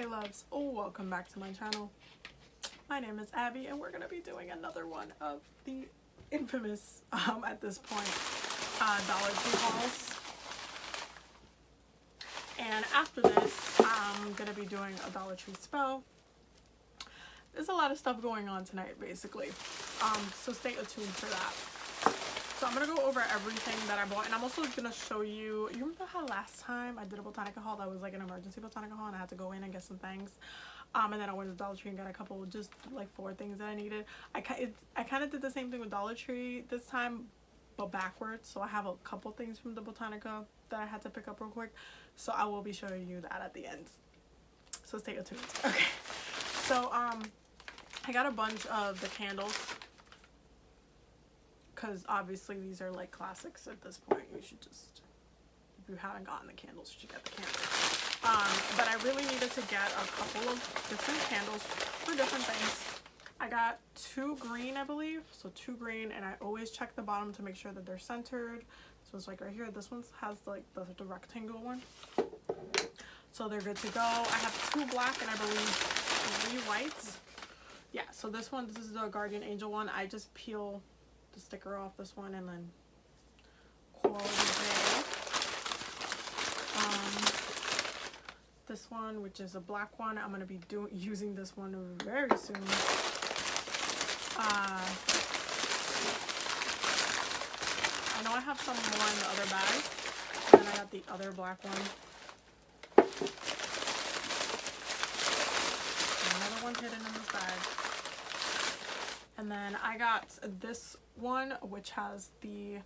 Hey loves, welcome back to my channel. My name is Abby and we're going to be doing another one of the infamous, at this point, Dollar Tree hauls. And after this, I'm going to be doing a Dollar Tree spell. There's a lot of stuff going on tonight, basically. So stay tuned for that. So I'm going to go over everything that I bought, and I'm also going to show you, you remember how last time I did a Botanica haul that was like an emergency Botanica haul and I had to go in and get some things, and then I went to Dollar Tree and got a couple, just like 4 things that I needed. I kind of did the same thing with Dollar Tree this time, but backwards. So I have a couple things from the Botanica that I had to pick up real quick, so I will be showing you that at the end. So stay tuned. Okay, so I got a bunch of the candles, because obviously these are like classics at this point. You should just, if you haven't gotten the candles, you should get the candles. But I really needed to get a couple of different candles for different things. I got 2 green, I believe, so 2 green, and I always check the bottom to make sure that they're centered. So it's like right here, this one has like the rectangle one, so they're good to go. I have 2 black and I believe 3 whites. Yeah, so this is the Guardian Angel one. I just peel the sticker off this one and then call it a day. This one, which is a black one, I'm gonna be using this one very soon. I know I have some more in the other bag, and then I got the other black one. Another one hidden in this bag. And then I got this one, which has the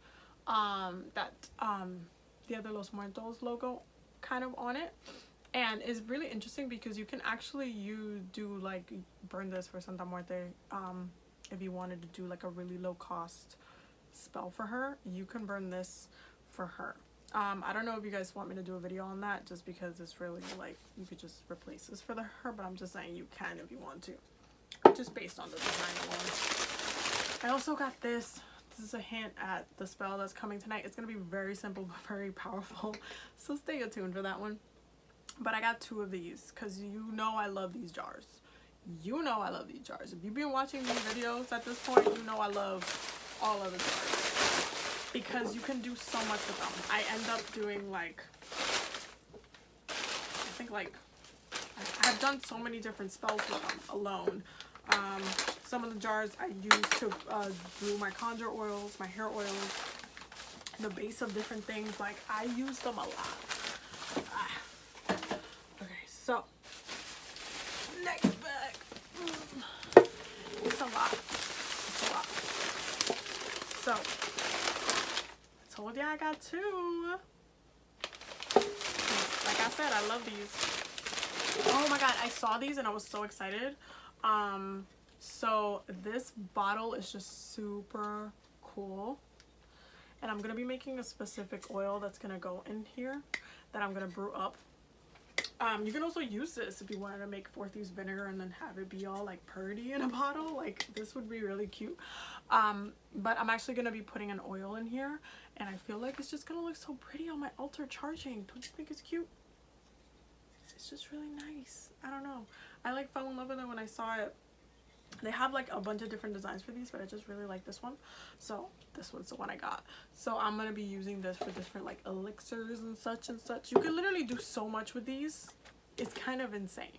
Dia de los Muertos logo kind of on it, and it's really interesting because you can actually burn this for Santa Muerte. If you wanted to do like a really low cost spell for her, you can burn this for her. I don't know if you guys want me to do a video on that, just because it's really like you could just replace this for her, but I'm just saying you can if you want to, just based on the design alone. I also got this. This is a hint at the spell that's coming tonight. It's gonna be very simple but very powerful, so stay tuned for that one. But I got 2 of these because you know I love these jars. You know I love these jars. If you've been watching these videos at this point, you know I love all of the jars because you can do so much with them. I end up doing like, I think like, I've done so many different spells with them alone. Some of the jars I use to brew my conjure oils, my hair oils, the base of different things. Like, I use them a lot. Okay, so next bag. It's a lot. It's a lot. So I told you I got 2. Like I said, I love these. Oh my god, I saw these and I was so excited. So this bottle is just super cool, and I'm gonna be making a specific oil that's gonna go in here that I'm gonna brew up. You can also use this if you wanted to make 4 Thieves vinegar and then have it be all like purdy in a bottle. Like, this would be really cute. But I'm actually gonna be putting an oil in here, and I feel like it's just gonna look so pretty on my altar charging. Don't you think it's cute? It's just really nice. I don't know, I like fell in love with it when I saw it. They have like a bunch of different designs for these, but I just really like this one, so this one's the one I got. So I'm gonna be using this for different like elixirs and such and such. You can literally do so much with these. It's kind of insane.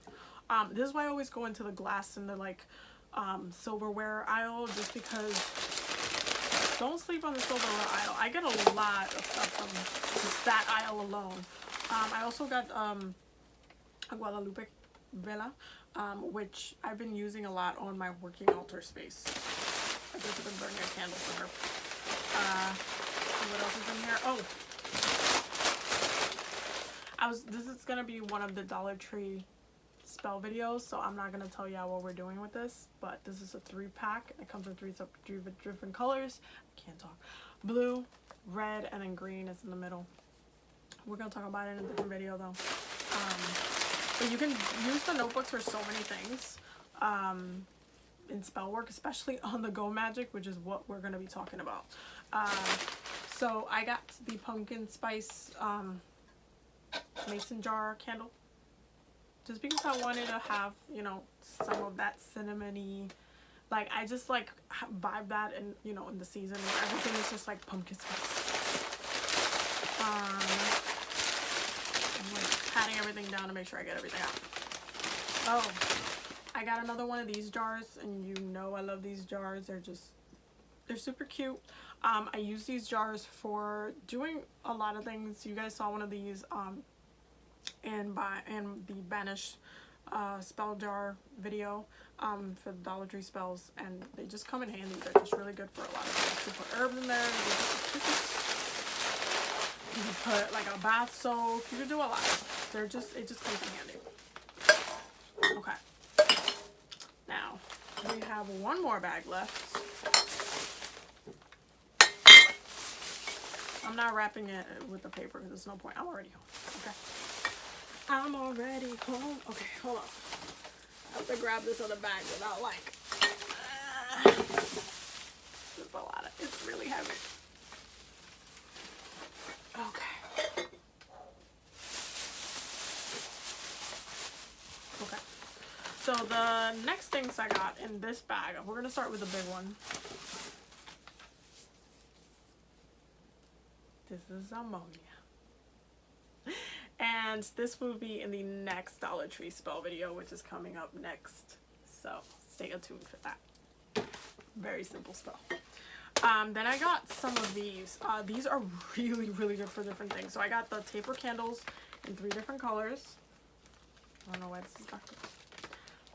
This is why I always go into the glass and the like silverware aisle, just because don't sleep on the silverware aisle. I get a lot of stuff from just that aisle alone. I also got a Guadalupe Vela, which I've been using a lot on my working altar space. I've just been burning a candle for her. See what else is in here? Oh, this is gonna be one of the Dollar Tree spell videos, so I'm not gonna tell y'all what we're doing with this, but this is a 3-pack. It comes in 3 different colors. I can't talk. Blue, red, and then green is in the middle. We're gonna talk about it in a different video though. But you can use the notebooks for so many things in spell work, especially on the Go Magic, which is what we're going to be talking about. So I got the pumpkin spice mason jar candle. just because I wanted to have, you know, some of that cinnamony, like I just like vibe that, and you know, in the season where everything is just like pumpkin spice. I'm like patting everything down to make sure I get everything out. Oh, I got another one of these jars, and you know I love these jars. They're super cute. I use these jars for doing a lot of things. You guys saw one of these in the Banish spell jar video for the Dollar Tree spells, and they just come in handy. They're just really good for a lot of things. You put herbs in there, you can put like a bath soap, you can do a lot. It just comes in handy. Okay, now we have one more bag left. I'm not wrapping it with the paper because there's no point. I'm already home. Okay, I'm already home. Okay, hold on. I have to grab this other bag without like there's a lot of, it's really heavy. Okay. Okay. So the next things I got in this bag, we're gonna start with the big one. This is ammonia. And this will be in the next Dollar Tree spell video, which is coming up next. So stay tuned for that. Very simple spell. Then I got some of these. These are really, really good for different things. So I got the taper candles in 3 different colors. I don't know why this is back there.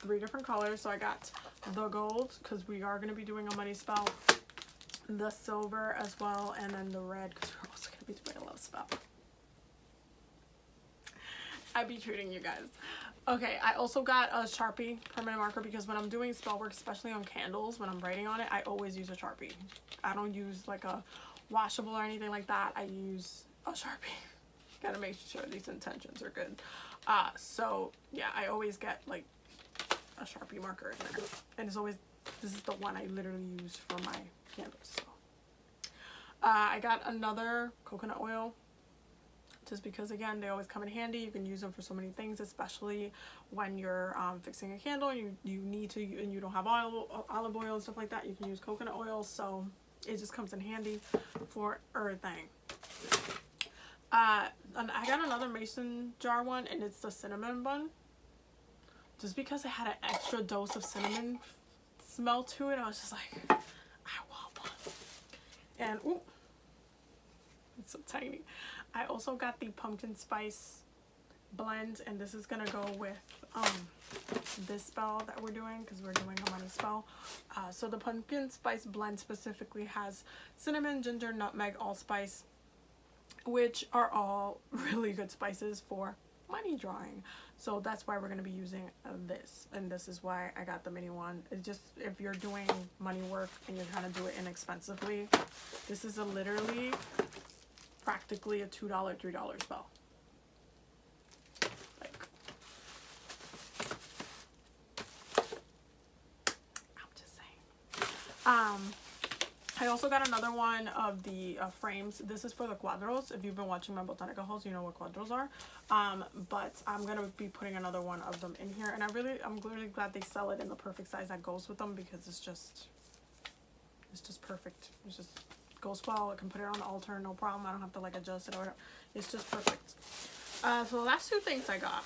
3 different colors. So I got the gold, because we are going to be doing a money spell. The silver as well, and then the red, because we're also going to be doing a love spell. I be treating you guys. Okay, I also got a Sharpie permanent marker, because when I'm doing spell work, especially on candles, when I'm writing on it, I always use a Sharpie. I don't use like a washable or anything like that. I use a Sharpie. Gotta make sure these intentions are good. So yeah, I always get like a Sharpie marker in there, and it's always, this is the one I literally use for my candles. So I got another coconut oil, just because again they always come in handy. You can use them for so many things, especially when you're fixing a candle and you need to, and you don't have olive oil and stuff like that. You can use coconut oil, so it just comes in handy for everything. And I got another mason jar one, and it's the cinnamon bun, just because it had an extra dose of cinnamon smell to it. I was just like, I want one. And ooh, it's so tiny. I also got the pumpkin spice blend, and this is gonna go with this spell that we're doing, because we're doing a money spell. So the pumpkin spice blend specifically has cinnamon, ginger, nutmeg, allspice, which are all really good spices for money drawing. So that's why we're going to be using this, and this is why I got the mini one. It's just, if you're doing money work and you're trying to do it inexpensively, this is literally practically a $2, $3 spell. Like, I'm just saying. I also got another one of the frames. This is for the cuadros. If you've been watching my Botanica hauls, you know what cuadros are. But I'm gonna be putting another one of them in here, and I'm really glad they sell it in the perfect size that goes with them, because it's just perfect. It just goes well. I can put it on the altar, no problem. I don't have to like adjust it or whatever. It's just perfect. So the last 2 things I got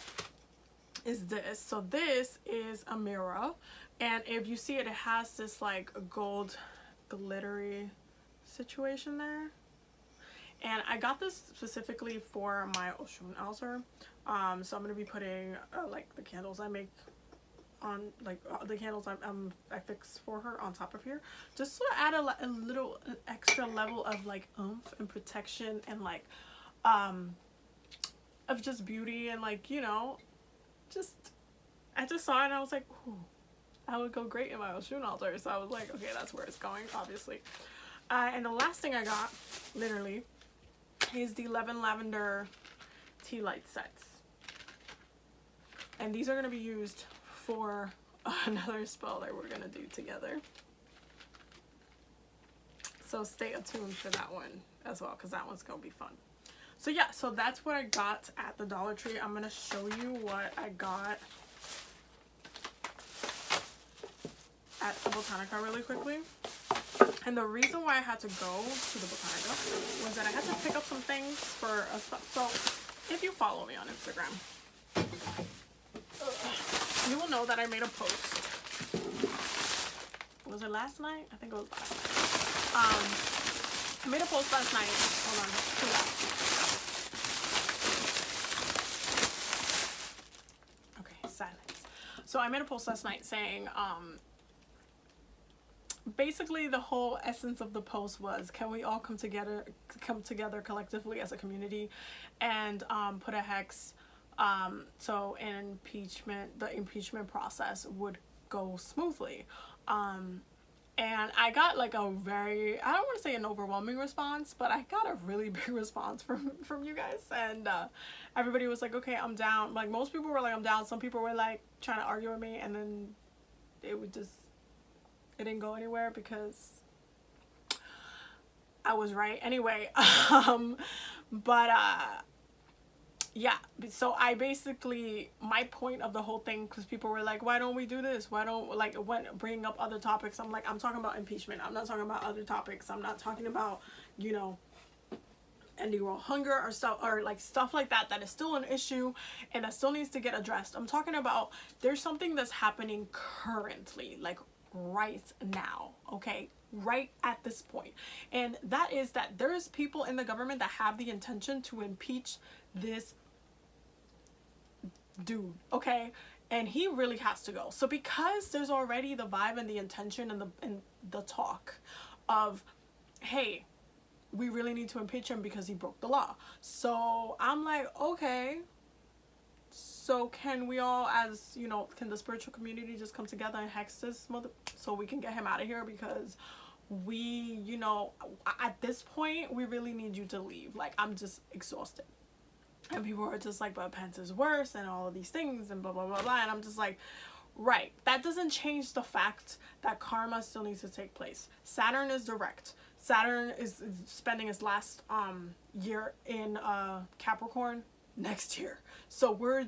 is this. So this is a mirror, and if you see it, it has this like gold glittery situation there, and I got this specifically for my Oshun altar. So I'm gonna be putting like the candles I make on, like the candles I fix for her on top of here, just to add a little extra level of like oomph and protection, and like of just beauty, and like, you know, just, I just saw it and I was like, ooh, that would go great in my Oshun altar. So I was like, okay, that's where it's going, obviously. And the last thing I got, literally, is the 11 lavender tea light sets. And these are going to be used for another spell that we're going to do together. So stay tuned for that one as well, because that one's going to be fun. So yeah, so that's what I got at the Dollar Tree. I'm gonna show you what I got at the Botanica really quickly. And the reason why I had to go to the Botanica was that I had to pick up some things for a stuff. So if you follow me on Instagram, you will know that I made a post. Was it last night? I think it was last night. I made a post last night. Hold on, it's too loud. Okay, silence. So I made a post last night saying, basically the whole essence of the post was, can we all come together collectively as a community and put a hex so the impeachment process would go smoothly. And I got like a very, I don't want to say an overwhelming response, but I got a really big response from you guys. And everybody was like, okay, I'm down. Like, most people were like, I'm down. Some people were like trying to argue with me, and then it didn't go anywhere because I was right anyway. Yeah, so I basically, my point of the whole thing, because people were like, why don't we do this? Why don't, like, when bringing up other topics, I'm like, I'm talking about impeachment. I'm not talking about other topics. I'm not talking about, you know, ending world hunger or stuff, or like stuff like that is still an issue and that still needs to get addressed. I'm talking about, there's something that's happening currently, like right now, okay, right at this point, and that is that there's people in the government that have the intention to impeach this dude, okay, and he really has to go. So because there's already the vibe and the intention and the talk of, hey, we really need to impeach him because he broke the law. So I'm like, okay, so can we all, as you know, can the spiritual community just come together and hex this mother so we can get him out of here? Because we, you know, at this point, we really need you to leave. Like, I'm just exhausted. And people are just like, but Pence is worse and all of these things and blah, blah, blah, blah. And I'm just like, right. That doesn't change the fact that karma still needs to take place. Saturn is direct. Saturn is spending his last year in Capricorn next year. So we're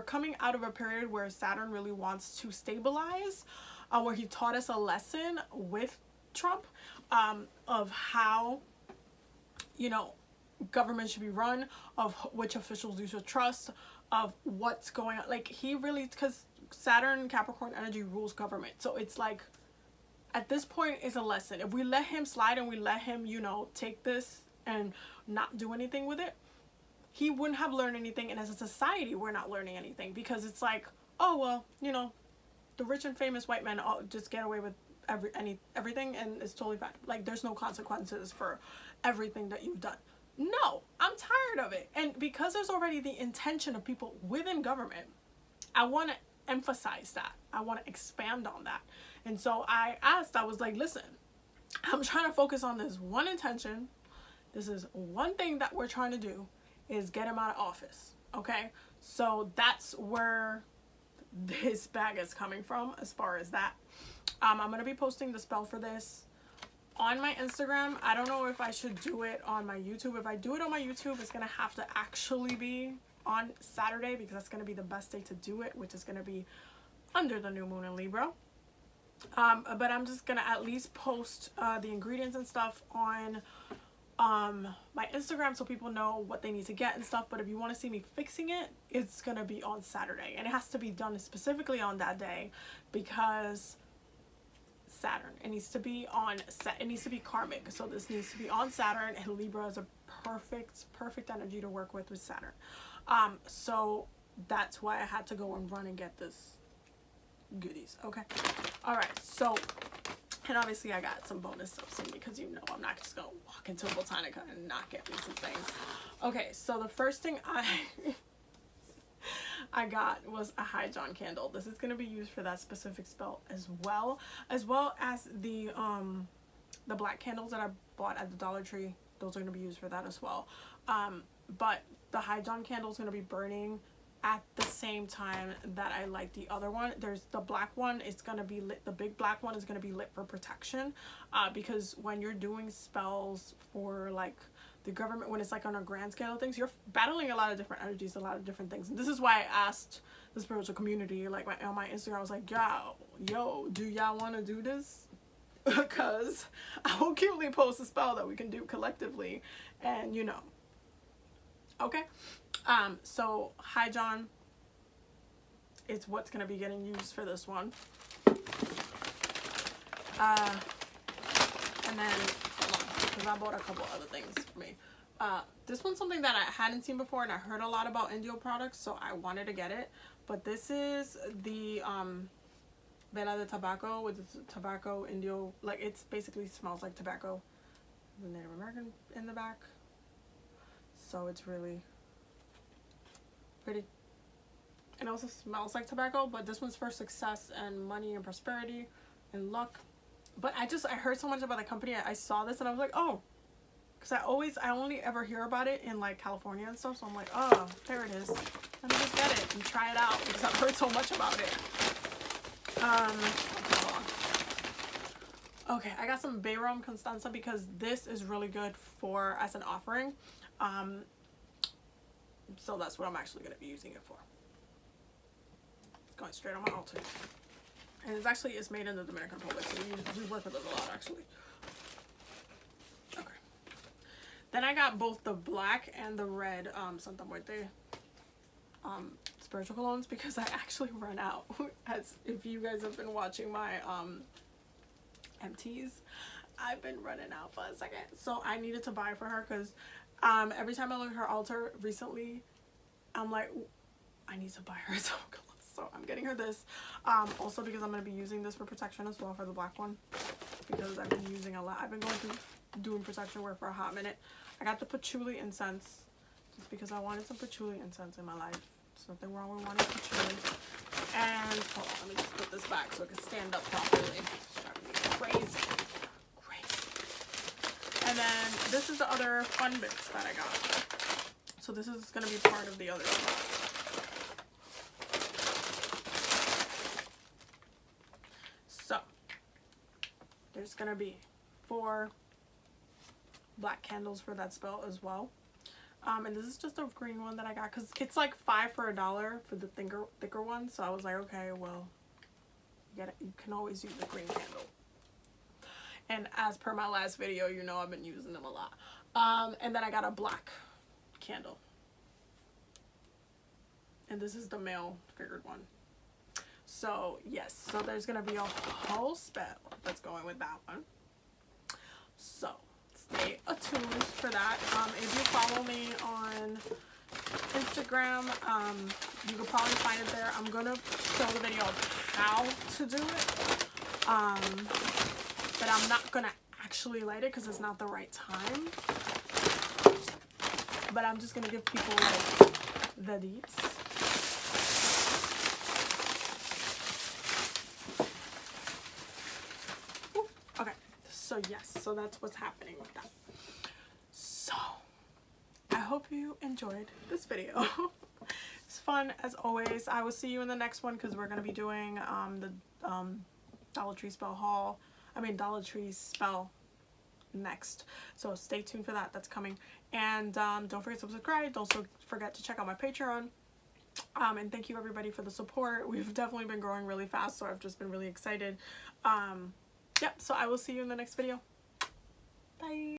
coming out of a period where Saturn really wants to stabilize, where he taught us a lesson with Trump of how, you know, government should be run, of which officials you should trust, of what's going on. Like, he really, because Saturn Capricorn energy rules government. So it's like, at this point, it's a lesson. If we let him slide and we let him, you know, take this and not do anything with it, he wouldn't have learned anything. And as a society, we're not learning anything, because it's like, oh, well, you know, the rich and famous white men all just get away with everything and it's totally fine. Like, there's no consequences for everything that you've done. No, I'm tired of it. And because there's already the intention of people within government, I want to emphasize that. I want to expand on that. And so I was like, listen, I'm trying to focus on this one intention. This is one thing that we're trying to do, is get him out of office. Okay? So that's where this bag is coming from as far as that. I'm going to be posting the spell for this on my Instagram. I don't know if I should do it on my YouTube. If I do it on my YouTube, it's going to have to actually be on Saturday, because that's going to be the best day to do it, which is going to be under the new moon in Libra. But I'm just going to at least post the ingredients and stuff on my Instagram so people know what they need to get and stuff. But if you want to see me fixing it, it's going to be on Saturday. And it has to be done specifically on that day, because Saturn, it needs to be karmic. So this needs to be on Saturn, and Libra is a perfect energy to work with Saturn. So that's why I had to go and run and get this goodies. Okay. All right. So, and obviously I got some bonus stuff soon, because you know I'm not just gonna walk into Botanica and not get me some things. Okay. So the first thing I got was a high John candle. This is going to be used for that specific spell as well as the black candles that I bought at the Dollar Tree. Those are going to be used for that as well. But the high John candle is going to be burning at the same time that I light the other one. There's the black one, it's going to be lit, the big black one is going to be lit for protection, because when you're doing spells for like the government, when it's like on a grand scale of things, you're battling a lot of different energies, a lot of different things. And this is why I asked the spiritual community, like on my Instagram, I was like, yo, do y'all want to do this? Because I will cutely post a spell that we can do collectively, and you know. Okay, so Hi John is what's gonna be getting used for this one. And then, hold on, because I bought a couple other things for me. This one's something that I hadn't seen before, and I heard a lot about Indio products, so I wanted to get it. But this is the Vela de Tobacco with the tobacco Indio. Like, it's basically smells like tobacco. The Native American in the back. So it's really pretty. It also smells like tobacco, but this one's for success and money and prosperity and luck. But I heard so much about the company. I saw this and I was like, oh, because I only ever hear about it in like California and stuff. So I'm like, oh, there it is. Let me just get it and try it out because I've heard so much about it. Okay, I got some Bayrom Constanza because this is really good for as an offering. So that's what I'm actually going to be using it for. It's going straight on my altar. And it's made in the Dominican Republic, so we work with it a lot, actually. Okay. Then I got both the black and the red Santa Muerte spiritual colognes because I actually ran out. As if you guys have been watching my MTs, I've been running out for a second. So I needed to buy for her because every time I look at her altar recently, I'm like, I need to buy her some colognes. So I'm getting her this. Also because I'm going to be using this for protection as well for the black one. Because I've been using a lot. I've been going through doing protection work for a hot minute. I got the patchouli incense. Just because I wanted some patchouli incense in my life. There's nothing wrong with wanting patchouli. And hold on, let me just put this back so it can stand up properly. It's driving me crazy. And then this is the other fun bits that I got. So this is going to be part of the other one. So there's going to be 4 black candles for that spell as well. And this is just a green one that I got because it's like $5 for $1 for the thicker one. So I was like, okay, well, you can always use the green candle. And as per my last video, you know I've been using them a lot. And then I got a black candle. And this is the male figured one. So, yes. So, there's going to be a whole spell that's going with that one. So, stay attuned for that. If you follow me on Instagram, you can probably find it there. I'm going to show the video of how to do it. But I'm not going to actually light it because it's not the right time. But I'm just going to give people like the deets. Ooh, okay, so yes, so that's what's happening with that. So, I hope you enjoyed this video. It's fun as always. I will see you in the next one because we're going to be doing the Dollar Tree spell haul. Dollar Tree spell next. So stay tuned for that. That's coming. And don't forget to subscribe. Don't forget to check out my Patreon. And thank you everybody for the support. We've definitely been growing really fast, so I've just been really excited. Yep, so I will see you in the next video. Bye.